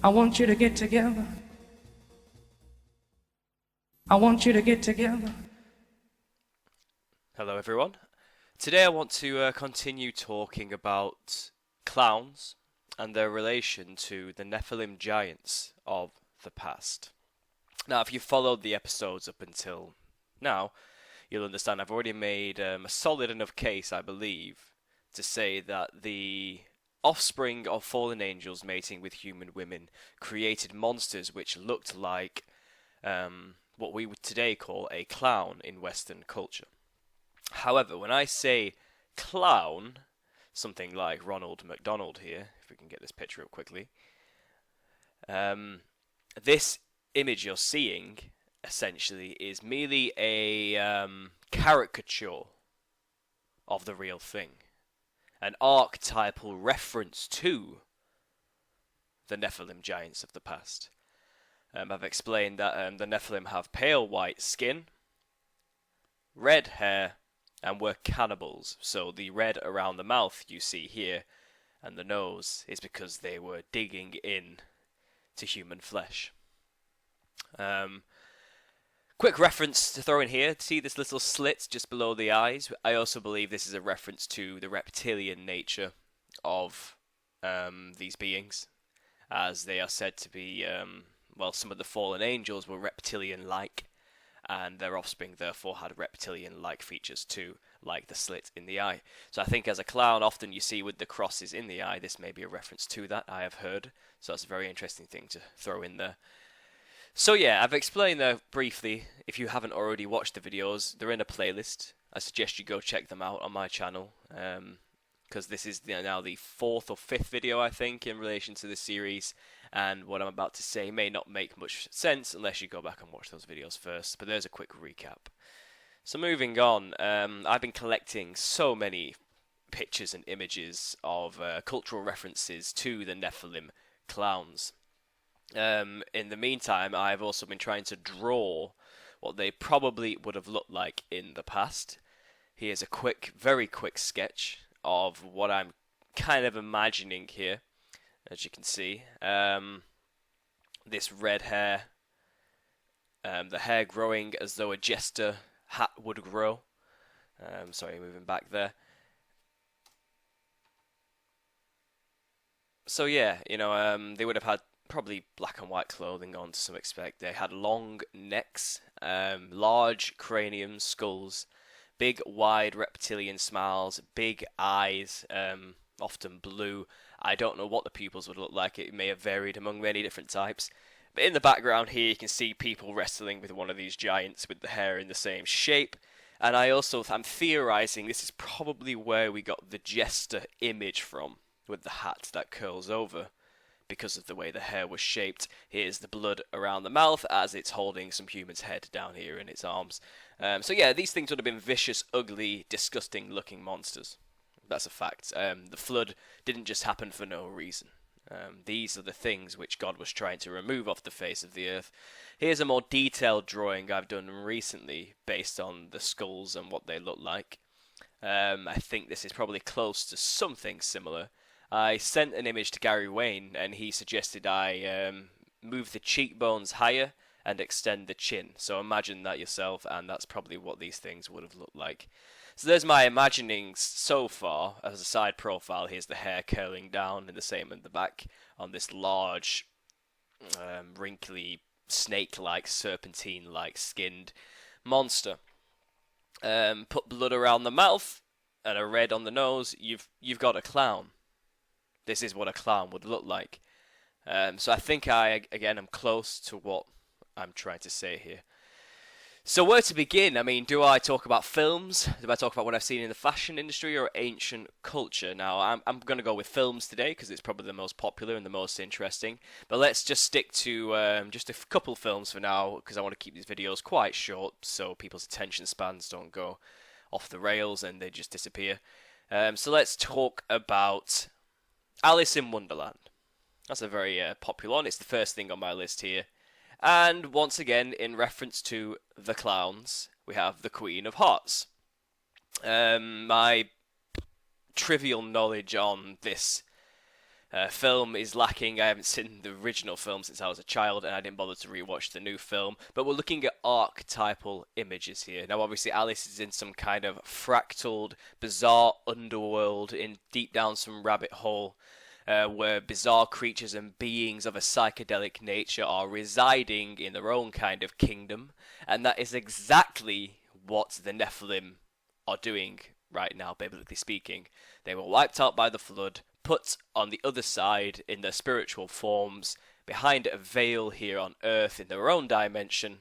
I want you to get together. I want you to get together. Hello everyone. Today I want to continue talking about clowns and their relation to the Nephilim giants of the past. Now, if you followed the episodes up until now, you'll understand I've already made a solid enough case, I believe, to say that the offspring of fallen angels mating with human women created monsters which looked like what we would today call a clown in Western culture. However, when I say clown, something like Ronald McDonald here, if we can get this picture up quickly, this image you're seeing essentially is merely a caricature of the real thing, an archetypal reference to the Nephilim giants of the past. I've explained that the Nephilim have pale white skin, red hair, and were cannibals. So the red around the mouth you see here and the nose is because they were digging in to human flesh. Quick reference to throw in here. See this little slit just below the eyes? I also believe this is a reference to the reptilian nature of these beings, as they are said to be, some of the fallen angels were reptilian-like, and their offspring therefore had reptilian-like features too, like the slit in the eye. So I think as a clown, often you see with the crosses in the eye, this may be a reference to that, I have heard. So that's a very interesting thing to throw in there. So yeah, I've explained there briefly. If you haven't already watched the videos, they're in a playlist. I suggest you go check them out on my channel, because this is now the 4th or 5th video, I think, in relation to this series. And what I'm about to say may not make much sense unless you go back and watch those videos first. But there's a quick recap. So moving on, I've been collecting so many pictures and images of cultural references to the Nephilim clowns. In the meantime, I've also been trying to draw what they probably would have looked like in the past. Here's a very quick sketch of what I'm kind of imagining here. As you can see, this red hair, the hair growing as though a jester hat would grow. Sorry, moving back there. So yeah, they would have had probably black and white clothing on to some extent. They had long necks, large craniums, skulls, big wide reptilian smiles, big eyes, often blue. I don't know what the pupils would look like. It may have varied among many different types. But in the background here, you can see people wrestling with one of these giants with the hair in the same shape. And I'm theorizing this is probably where we got the jester image from, with the hat that curls over, because of the way the hair was shaped. Here's the blood around the mouth as it's holding some human's head down here in its arms. So yeah, these things would have been vicious, ugly, disgusting looking monsters. That's a fact. The flood didn't just happen for no reason. These are the things which God was trying to remove off the face of the earth. Here's a more detailed drawing I've done recently based on the skulls and what they look like. I think this is probably close to something similar. I sent an image to Gary Wayne and he suggested I move the cheekbones higher and extend the chin. So imagine that yourself, and that's probably what these things would have looked like. So there's my imaginings so far. As a side profile, here's the hair curling down, and the same in the back on this large, wrinkly, snake-like, serpentine-like skinned monster. Put blood around the mouth and a red on the nose. You've got a clown. This is what a clown would look like. So I think I am close to what I'm trying to say here. So where to begin? I mean, do I talk about films? Do I talk about what I've seen in the fashion industry or ancient culture? Now, I'm going to go with films today because it's probably the most popular and the most interesting. But let's just stick to just a couple films for now, because I want to keep these videos quite short so people's attention spans don't go off the rails and they just disappear. So let's talk about Alice in Wonderland. That's a very popular one. It's the first thing on my list here. And once again, in reference to the clowns, we have the Queen of Hearts. My trivial knowledge on this Film is lacking. I haven't seen the original film since I was a child, and I didn't bother to rewatch the new film. But we're looking at archetypal images here. Now, obviously, Alice is in some kind of fractaled, bizarre underworld, in deep down some rabbit hole, where bizarre creatures and beings of a psychedelic nature are residing in their own kind of kingdom, and that is exactly what the Nephilim are doing right now, biblically speaking. They were wiped out by the flood, put on the other side in their spiritual forms, behind a veil here on earth in their own dimension,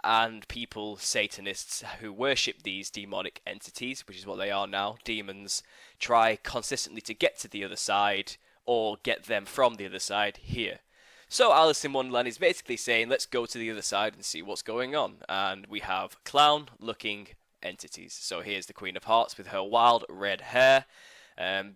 and people, Satanists, who worship these demonic entities, which is what they are now, demons, try consistently to get to the other side, or get them from the other side here. So Alice in Wonderland is basically saying, let's go to the other side and see what's going on. And we have clown-looking entities. So here's the Queen of Hearts with her wild red hair,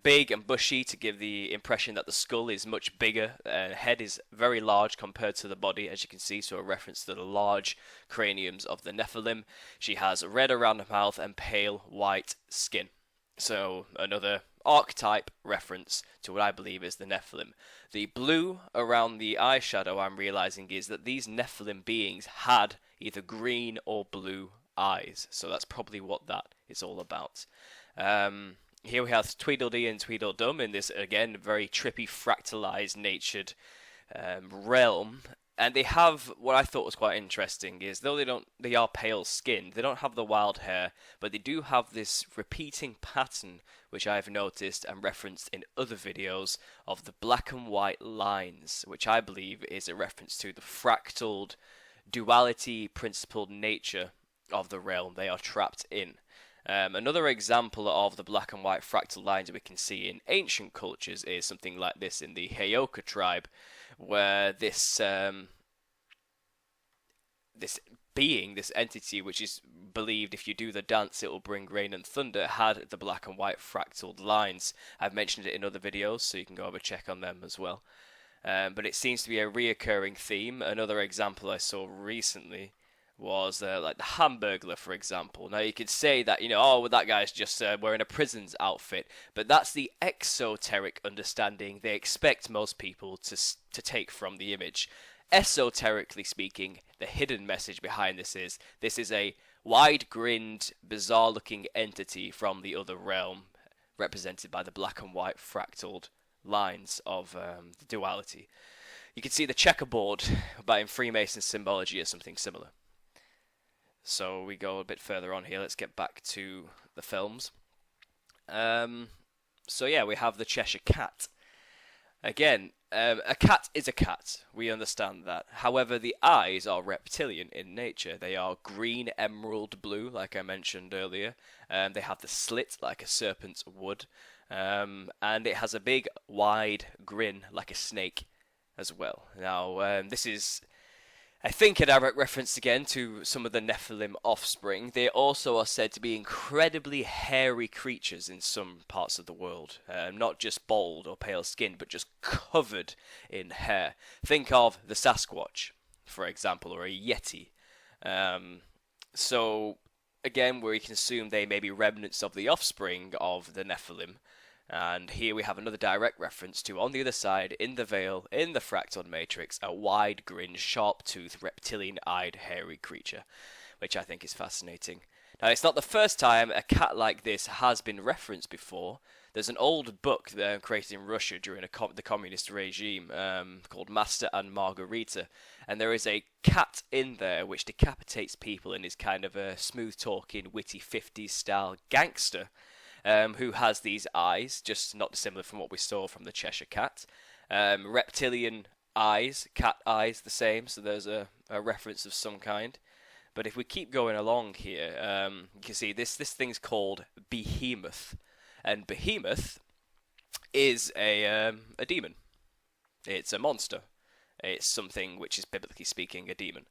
big and bushy to give the impression that the skull is much bigger. Head is very large compared to the body, as you can see, so a reference to the large craniums of the Nephilim. She has red around the mouth and pale white skin. So another archetype reference to what I believe is the Nephilim. The blue around the eyeshadow, I'm realizing, is that these Nephilim beings had either green or blue eyes. So that's probably what that is all about. Here we have Tweedledee and Tweedledum in this, again, very trippy, fractalized, natured realm. And they have, what I thought was quite interesting, is though they are pale skinned, they don't have the wild hair, but they do have this repeating pattern, which I've noticed and referenced in other videos, of the black and white lines, which I believe is a reference to the fractaled, duality, principled nature of the realm they are trapped in. Another example of the black and white fractal lines we can see in ancient cultures is something like this in the Heyoka Tribe, where this being, this entity, which is believed if you do the dance it will bring rain and thunder, had the black and white fractal lines. I've mentioned it in other videos, so you can go have a check on them as well. But it seems to be a reoccurring theme. Another example I saw recently was like the Hamburglar, for example. Now you could say that, oh, well, that guy's just wearing a prison's outfit, but that's the exoteric understanding they expect most people to take from the image. Esoterically speaking, the hidden message behind this is a wide-grinned, bizarre-looking entity from the other realm, represented by the black and white fractaled lines of the duality. You can see the checkerboard, but in Freemason symbology, is something similar. So we go a bit further on here. Let's get back to the films. So yeah, we have the Cheshire Cat. Again, a cat is a cat. We understand that. However, the eyes are reptilian in nature. They are green emerald blue, like I mentioned earlier. They have the slit like a serpent's would. And it has a big, wide grin like a snake as well. Now, this is, I think, a direct reference again to some of the Nephilim offspring. They also are said to be incredibly hairy creatures in some parts of the world. Not just bald or pale skinned, but just covered in hair. Think of the Sasquatch, for example, or a Yeti. So, again, we can assume they may be remnants of the offspring of the Nephilim. And here we have another direct reference to, on the other side, in the veil, in the fractal matrix, a wide-grinned, sharp-toothed, reptilian-eyed, hairy creature, which I think is fascinating. Now, it's not the first time a cat like this has been referenced before. There's an old book created in Russia during the communist regime called Master and Margarita, and there is a cat in there which decapitates people and is kind of a smooth-talking, witty 50s-style gangster. Who has these eyes, just not dissimilar from what we saw from the Cheshire Cat. Reptilian eyes, cat eyes, the same, so there's a reference of some kind. But if we keep going along here, you can see this thing's called Behemoth. And Behemoth is a demon. It's a monster. It's something which is, biblically speaking, a demon.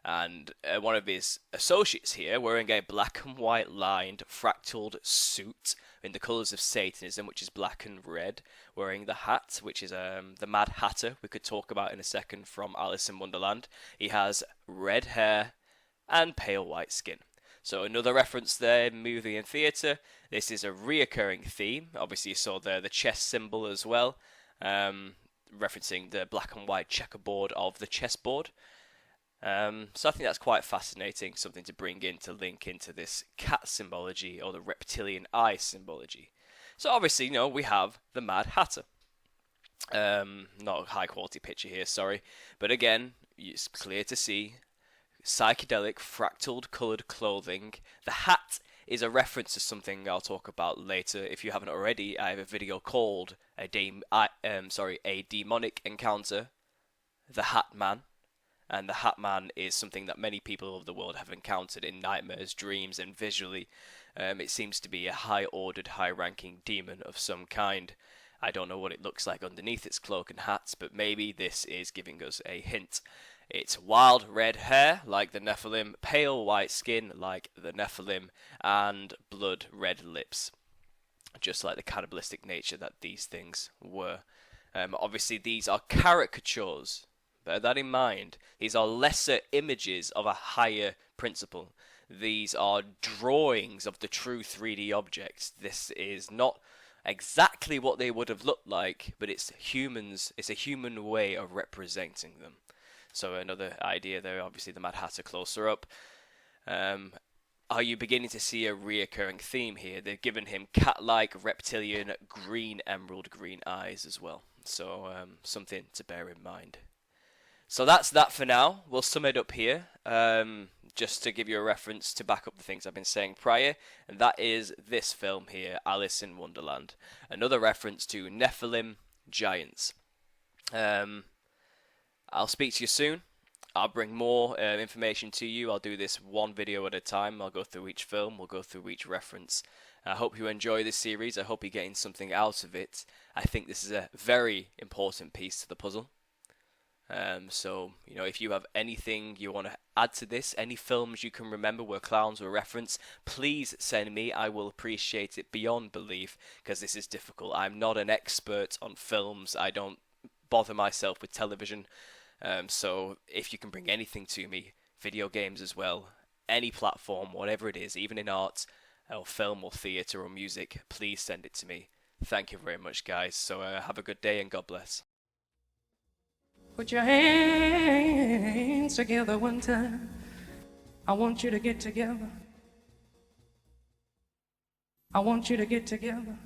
And one of his associates here, wearing a black and white lined fractaled suit in the colours of Satanism, which is black and red, wearing the hat, which is the Mad Hatter we could talk about in a second from Alice in Wonderland. He has red hair and pale white skin. So another reference there in movie and theatre. This is a reoccurring theme. Obviously you saw there the chess symbol as well. referencing the black and white checkerboard of the chessboard. So I think that's quite fascinating, something to bring in to link into this cat symbology or the reptilian eye symbology. So obviously, we have the Mad Hatter. Not a high quality picture here, sorry, but again, it's clear to see psychedelic fractaled coloured clothing. The hat is a reference to something I'll talk about later. If you haven't already, I have a video called a demonic encounter, the Hat Man. And the Hat Man is something that many people of the world have encountered in nightmares, dreams, and visually. It seems to be a high-ordered, high-ranking demon of some kind. I don't know what it looks like underneath its cloak and hat, but maybe this is giving us a hint. It's wild red hair, like the Nephilim, pale white skin, like the Nephilim, and blood red lips, just like the cannibalistic nature that these things were. Obviously, these are caricatures. Bear that in mind. These are lesser images of a higher principle. These are drawings of the true 3D objects. This is not exactly what they would have looked like, but it's a human way of representing them. So another idea there, obviously the Mad Hatter closer up. Are you beginning to see a reoccurring theme here? They've given him cat-like, reptilian, green, emerald green eyes as well. So something to bear in mind. So that's that for now. We'll sum it up here, just to give you a reference to back up the things I've been saying prior, and that is this film here, Alice in Wonderland. Another reference to Nephilim giants. I'll speak to you soon. I'll bring more information to you. I'll do this one video at a time. I'll go through each film. We'll go through each reference. I hope you enjoy this series. I hope you're getting something out of it. I think this is a very important piece to the puzzle. So, if you have anything you want to add to this, any films you can remember where clowns were referenced, please send me. I will appreciate it beyond belief, because this is difficult. I'm not an expert on films. I don't bother myself with television. So if you can bring anything to me, video games as well, any platform, whatever it is, even in art, or film, or theatre, or music, please send it to me. Thank you very much, guys. So have a good day, and God bless. Put your hands together one time. I want you to get together. I want you to get together.